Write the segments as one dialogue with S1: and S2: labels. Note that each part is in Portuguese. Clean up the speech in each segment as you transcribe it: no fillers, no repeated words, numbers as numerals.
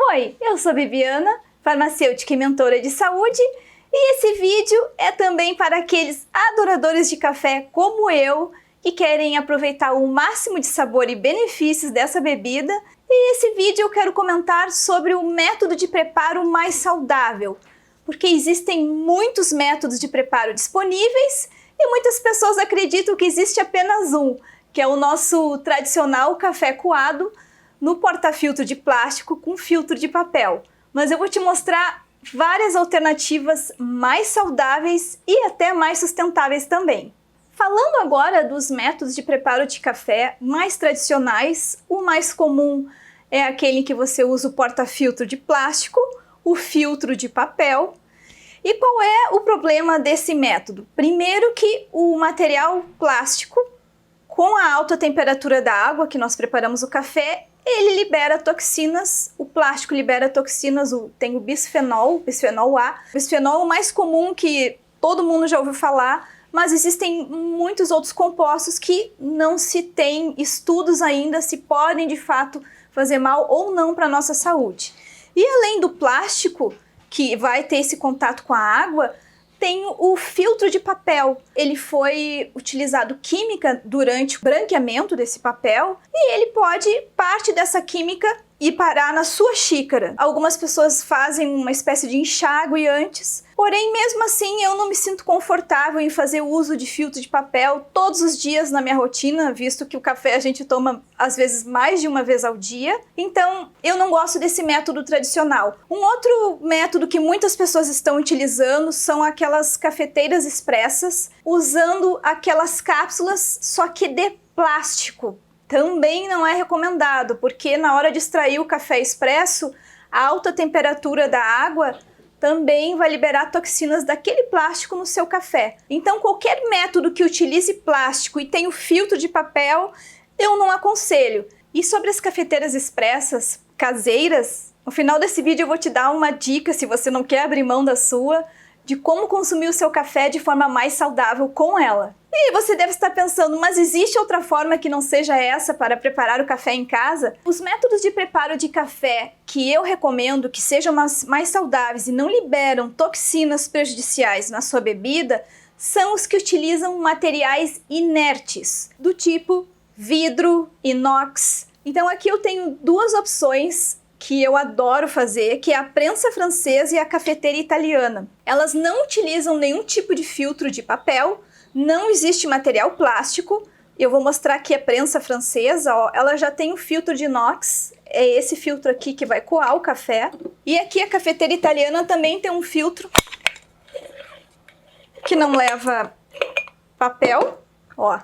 S1: Oi, eu sou Bibiana, farmacêutica e mentora de saúde, e esse vídeo é também para aqueles adoradores de café como eu, que querem aproveitar o máximo de sabor e benefícios dessa bebida. E esse vídeo eu quero comentar sobre o método de preparo mais saudável, porque existem muitos métodos de preparo disponíveis e muitas pessoas acreditam que existe apenas um, que é o nosso tradicional café coado no porta-filtro de plástico com filtro de papel. Mas eu vou te mostrar várias alternativas mais saudáveis e até mais sustentáveis também. Falando agora dos métodos de preparo de café mais tradicionais, o mais comum é aquele em que você usa o porta-filtro de plástico, o filtro de papel. E qual é o problema desse método? Primeiro que o material plástico, com a alta temperatura da água que nós preparamos o café, ele libera toxinas, o plástico libera toxinas, tem o bisfenol A. O bisfenol é o mais comum que todo mundo já ouviu falar, mas existem muitos outros compostos que não se tem estudos ainda se podem de fato fazer mal ou não para a nossa saúde. E além do plástico, que vai ter esse contato com a água, tem o filtro de papel. Ele foi utilizado química durante o branqueamento desse papel e ele pode, parte dessa química, ir parar na sua xícara. Algumas pessoas fazem uma espécie de enxágue antes, porém mesmo assim eu não me sinto confortável em fazer uso de filtro de papel todos os dias na minha rotina, visto que o café a gente toma às vezes mais de uma vez ao dia, então eu não gosto desse método tradicional. Um outro método que muitas pessoas estão utilizando são aquelas cafeteiras expressas, usando aquelas cápsulas só que de plástico. Também não é recomendado, porque na hora de extrair o café expresso, a alta temperatura da água também vai liberar toxinas daquele plástico no seu café. Então qualquer método que utilize plástico e tenha o filtro de papel, eu não aconselho. E sobre as cafeteiras expressas caseiras, no final desse vídeo eu vou te dar uma dica, se você não quer abrir mão da sua, de como consumir o seu café de forma mais saudável com ela. E você deve estar pensando, mas existe outra forma que não seja essa para preparar o café em casa? Os métodos de preparo de café que eu recomendo que sejam mais saudáveis e não liberam toxinas prejudiciais na sua bebida são os que utilizam materiais inertes, do tipo vidro, inox. Então aqui eu tenho duas opções que eu adoro fazer, que é a prensa francesa e a cafeteira italiana. Elas não utilizam nenhum tipo de filtro de papel, não existe material plástico. Eu vou mostrar aqui a prensa francesa, ó, ela já tem o filtro de inox, é esse filtro aqui que vai coar o café. E aqui a cafeteira italiana também tem um filtro que não leva papel, ó.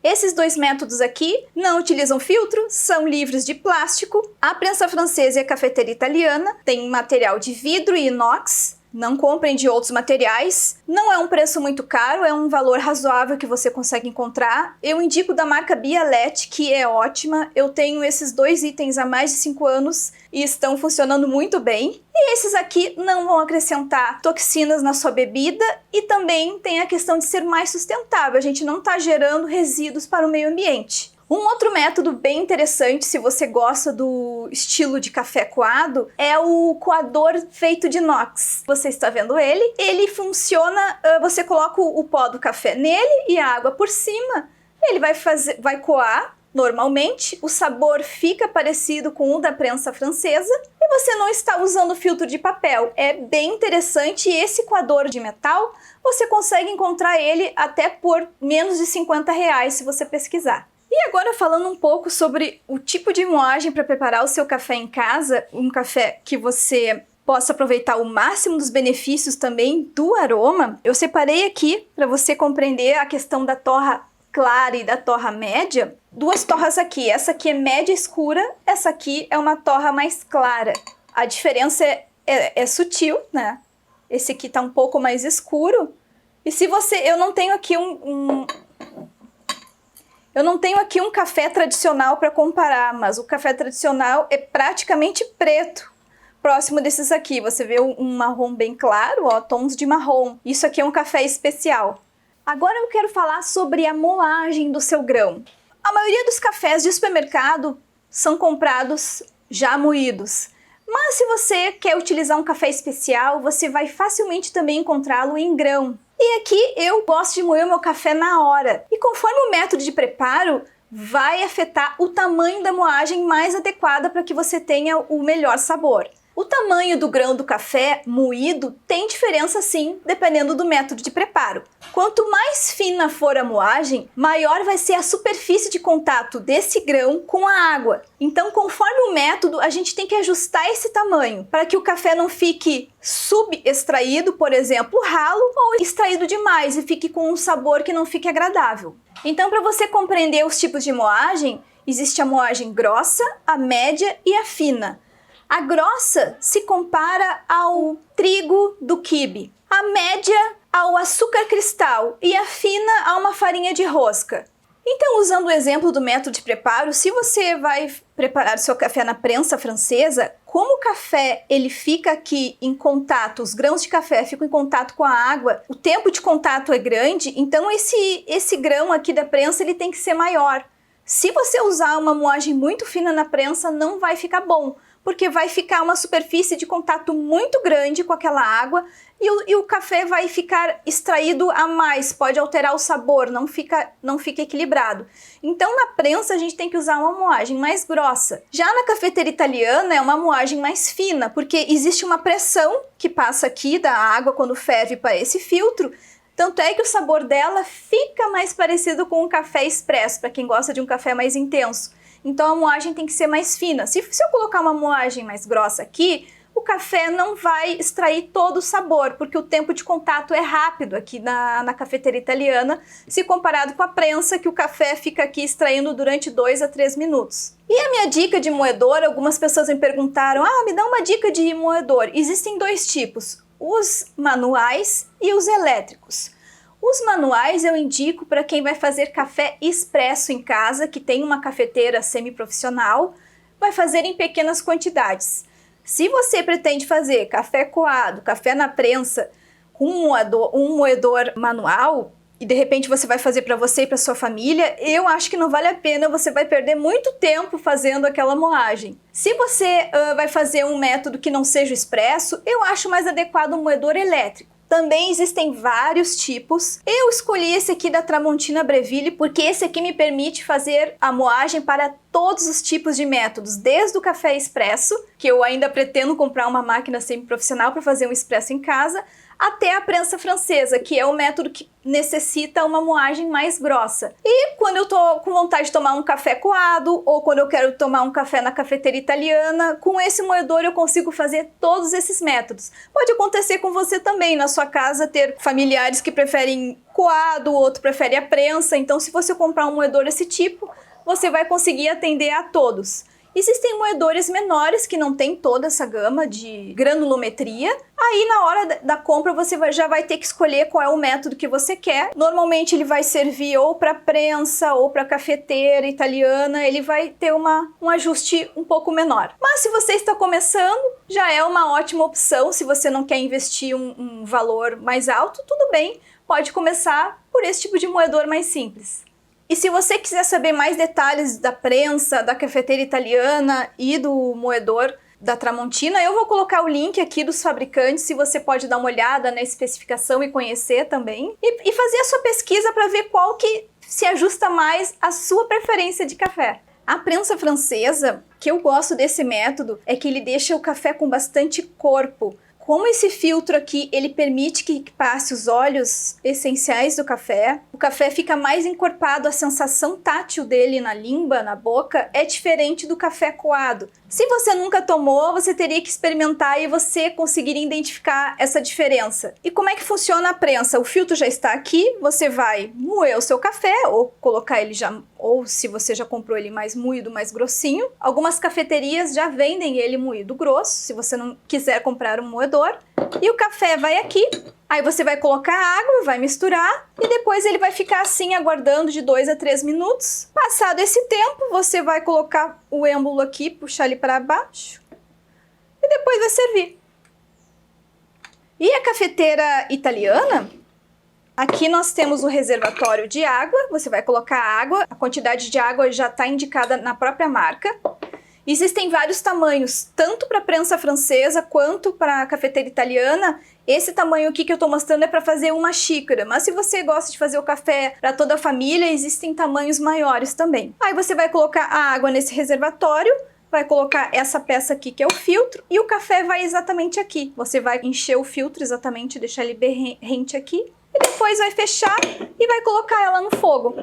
S1: Esses dois métodos aqui não utilizam filtro, são livres de plástico. A prensa francesa e a cafeteira italiana têm material de vidro e inox. Não comprem de outros materiais. Não é um preço muito caro, é um valor razoável que você consegue encontrar. Eu indico da marca Bialete, que é ótima. Eu tenho esses dois itens há mais de 5 anos e estão funcionando muito bem. E esses aqui não vão acrescentar toxinas na sua bebida e também tem a questão de ser mais sustentável. A gente não está gerando resíduos para o meio ambiente. Um outro método bem interessante, se você gosta do estilo de café coado, é o coador feito de inox. Você está vendo ele? Ele funciona, você coloca o pó do café nele e a água por cima. Ele vai coar normalmente, o sabor fica parecido com o da prensa francesa e você não está usando filtro de papel. É bem interessante e esse coador de metal, você consegue encontrar ele até por menos de R$50 se você pesquisar. E agora falando um pouco sobre o tipo de moagem para preparar o seu café em casa, um café que você possa aproveitar o máximo dos benefícios também do aroma, eu separei aqui para você compreender a questão da torra clara e da torra média, duas torras aqui. Essa aqui é média escura, essa aqui é uma torra mais clara. A diferença é sutil, né? Esse aqui tá um pouco mais escuro. E se você... Eu não tenho aqui um café tradicional para comparar, mas o café tradicional é praticamente preto. Próximo desses aqui, você vê um marrom bem claro, ó, tons de marrom. Isso aqui é um café especial. Agora eu quero falar sobre a moagem do seu grão. A maioria dos cafés de supermercado são comprados já moídos. Mas se você quer utilizar um café especial, você vai facilmente também encontrá-lo em grão. E aqui eu gosto de moer o meu café na hora. E conforme o método de preparo, vai afetar o tamanho da moagem mais adequada para que você tenha o melhor sabor. O tamanho do grão do café moído tem diferença sim, dependendo do método de preparo. Quanto mais fina for a moagem, maior vai ser a superfície de contato desse grão com a água. Então, conforme o método, a gente tem que ajustar esse tamanho, para que o café não fique subextraído, por exemplo, ralo, ou extraído demais e fique com um sabor que não fique agradável. Então, para você compreender os tipos de moagem, existe a moagem grossa, a média e a fina. A grossa se compara ao trigo do quibe, a média ao açúcar cristal e a fina a uma farinha de rosca. Então, usando o exemplo do método de preparo, se você vai preparar seu café na prensa francesa, como o café ele fica aqui em contato, os grãos de café ficam em contato com a água, o tempo de contato é grande, então esse grão aqui da prensa ele tem que ser maior. Se você usar uma moagem muito fina na prensa, não vai ficar bom, porque vai ficar uma superfície de contato muito grande com aquela água e o café vai ficar extraído a mais, pode alterar o sabor, não fica equilibrado. Então na prensa a gente tem que usar uma moagem mais grossa. Já na cafeteira italiana é uma moagem mais fina, porque existe uma pressão que passa aqui da água quando ferve para esse filtro, tanto é que o sabor dela fica mais parecido com um café expresso, para quem gosta de um café mais intenso. Então a moagem tem que ser mais fina. Se eu colocar uma moagem mais grossa aqui, o café não vai extrair todo o sabor, porque o tempo de contato é rápido aqui na cafeteira italiana, se comparado com a prensa, que o café fica aqui extraindo durante 2 a 3 minutos. E a minha dica de moedor, algumas pessoas me perguntaram, me dá uma dica de moedor. Existem 2 tipos, os manuais e os elétricos. Os manuais eu indico para quem vai fazer café expresso em casa, que tem uma cafeteira semi-profissional, vai fazer em pequenas quantidades. Se você pretende fazer café coado, café na prensa, com um moedor manual, e de repente você vai fazer para você e para sua família, eu acho que não vale a pena, você vai perder muito tempo fazendo aquela moagem. Se você vai fazer um método que não seja expresso, eu acho mais adequado um moedor elétrico. Também existem vários tipos. Eu escolhi esse aqui da Tramontina Breville porque esse aqui me permite fazer a moagem para todos os tipos de métodos, desde o café expresso, que eu ainda pretendo comprar uma máquina semi-profissional para fazer um expresso em casa, até a prensa francesa, que é o método que necessita uma moagem mais grossa. E quando eu tô com vontade de tomar um café coado, ou quando eu quero tomar um café na cafeteira italiana, com esse moedor eu consigo fazer todos esses métodos. Pode acontecer com você também, na sua casa, ter familiares que preferem coado, o outro prefere a prensa, então se você comprar um moedor desse tipo, você vai conseguir atender a todos. Existem moedores menores que não tem toda essa gama de granulometria. Aí na hora da compra você já vai ter que escolher qual é o método que você quer. Normalmente ele vai servir ou para prensa ou para cafeteira italiana, ele vai ter um ajuste um pouco menor. Mas se você está começando, já é uma ótima opção. Se você não quer investir um valor mais alto, tudo bem, pode começar por esse tipo de moedor mais simples. E se você quiser saber mais detalhes da prensa, da cafeteira italiana e do moedor da Tramontina, eu vou colocar o link aqui dos fabricantes, se você pode dar uma olhada na especificação e conhecer também. E fazer a sua pesquisa para ver qual que se ajusta mais à sua preferência de café. A prensa francesa, que eu gosto desse método, é que ele deixa o café com bastante corpo. Como esse filtro aqui, ele permite que passe os óleos essenciais do café, o café fica mais encorpado, a sensação tátil dele na língua, na boca, é diferente do café coado. Se você nunca tomou, você teria que experimentar e você conseguiria identificar essa diferença. E como é que funciona a prensa? O filtro já está aqui, você vai moer o seu café, ou colocar ele já, ou se você já comprou ele mais moído, mais grossinho. Algumas cafeterias já vendem ele moído grosso, se você não quiser comprar um moedor. E o café vai aqui, aí você vai colocar água, vai misturar e depois ele vai ficar assim aguardando de 2 a 3 minutos. Passado esse tempo, você vai colocar o êmbolo aqui, puxar ele para baixo e depois vai servir. E a cafeteira italiana, Aqui nós temos o reservatório de água, você vai colocar água, a quantidade de água já está indicada na própria marca. Existem vários tamanhos, tanto para prensa francesa quanto para cafeteira italiana. Esse tamanho aqui que eu estou mostrando é para fazer uma xícara, mas se você gosta de fazer o café para toda a família, existem tamanhos maiores também. Aí você vai colocar a água nesse reservatório, vai colocar essa peça aqui que é o filtro e o café vai exatamente aqui. Você vai encher o filtro exatamente, deixar ele bem rente aqui e depois vai fechar e vai colocar ela no fogo.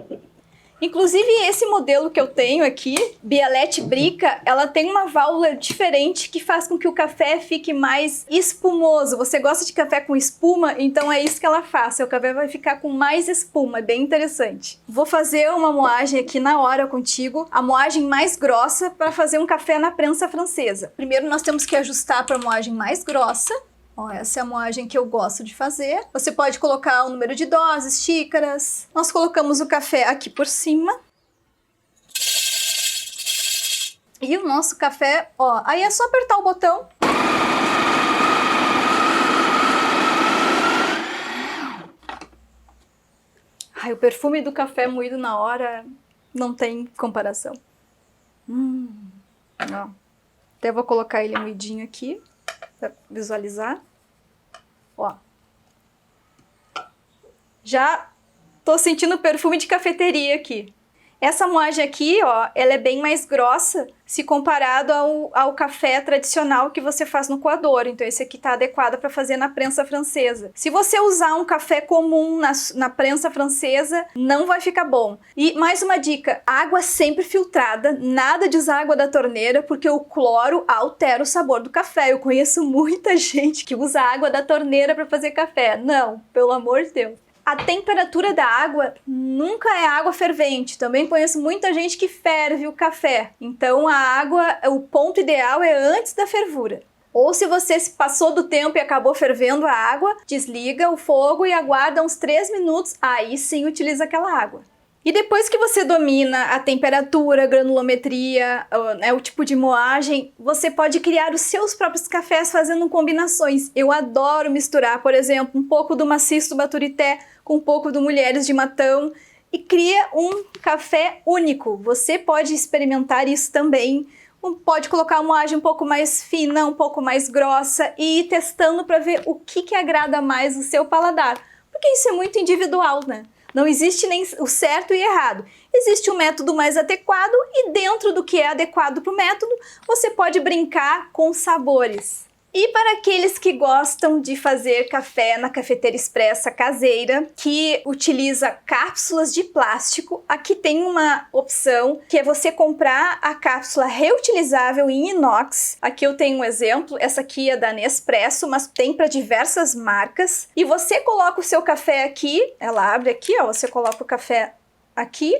S1: Inclusive esse modelo que eu tenho aqui, Bialete Bricca, ela tem uma válvula diferente que faz com que o café fique mais espumoso. Você gosta de café com espuma? Então é isso que ela faz, seu café vai ficar com mais espuma, é bem interessante. Vou fazer uma moagem aqui na hora contigo, a moagem mais grossa para fazer um café na prensa francesa. Primeiro nós temos que ajustar para a moagem mais grossa. Ó, essa é a moagem que eu gosto de fazer. Você pode colocar o número de doses, xícaras. Nós colocamos o café aqui por cima. E o nosso café, ó, aí é só apertar o botão. Ai, o perfume do café moído na hora não tem comparação. Ó. Até vou colocar ele moidinho aqui para visualizar. Ó. Já tô sentindo o perfume de cafeteria aqui. Essa moagem aqui, ó, ela é bem mais grossa se comparado ao café tradicional que você faz no coador. Então esse aqui tá adequado para fazer na prensa francesa. Se você usar um café comum na prensa francesa, não vai ficar bom. E mais uma dica, água sempre filtrada, nada de usar água da torneira, porque o cloro altera o sabor do café. Eu conheço muita gente que usa água da torneira para fazer café. Não, pelo amor de Deus. A temperatura da água nunca é água fervente. Também conheço muita gente que ferve o café. Então a água, o ponto ideal é antes da fervura. Ou se você se passou do tempo e acabou fervendo a água, desliga o fogo e aguarda uns 3 minutos, aí sim utiliza aquela água. E depois que você domina a temperatura, a granulometria, o tipo de moagem, você pode criar os seus próprios cafés fazendo combinações. Eu adoro misturar, por exemplo, um pouco do maciço do Baturité com um pouco do Mulheres de Matão e cria um café único. Você pode experimentar isso também. Pode colocar uma moagem um pouco mais fina, um pouco mais grossa e ir testando para ver o que agrada mais o seu paladar. Porque isso é muito individual, né? Não existe nem o certo e errado. Existe um método mais adequado e dentro do que é adequado para o método, você pode brincar com sabores. E para aqueles que gostam de fazer café na cafeteira expressa caseira, que utiliza cápsulas de plástico, aqui tem uma opção que é você comprar a cápsula reutilizável em inox. Aqui eu tenho um exemplo, essa aqui é da Nespresso, mas tem para diversas marcas. E você coloca o seu café aqui, ela abre aqui, ó, você coloca o café aqui,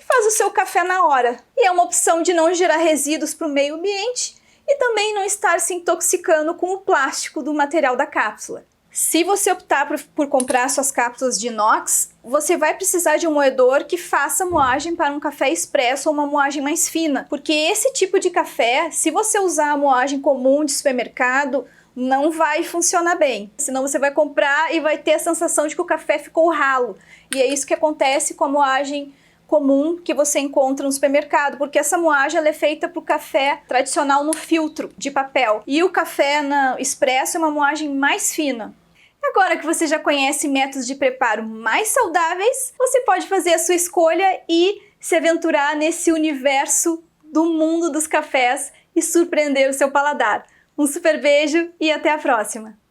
S1: faz o seu café na hora. E é uma opção de não gerar resíduos para o meio ambiente e também não estar se intoxicando com o plástico do material da cápsula. Se você optar por comprar suas cápsulas de inox, você vai precisar de um moedor que faça moagem para um café expresso ou uma moagem mais fina, porque esse tipo de café, se você usar a moagem comum de supermercado, não vai funcionar bem. Senão você vai comprar e vai ter a sensação de que o café ficou ralo. E é isso que acontece com a moagem comum que você encontra no supermercado, porque essa moagem ela é feita para o café tradicional no filtro de papel e o café expresso é uma moagem mais fina. Agora que você já conhece métodos de preparo mais saudáveis, você pode fazer a sua escolha e se aventurar nesse universo do mundo dos cafés e surpreender o seu paladar. Um super beijo e até a próxima!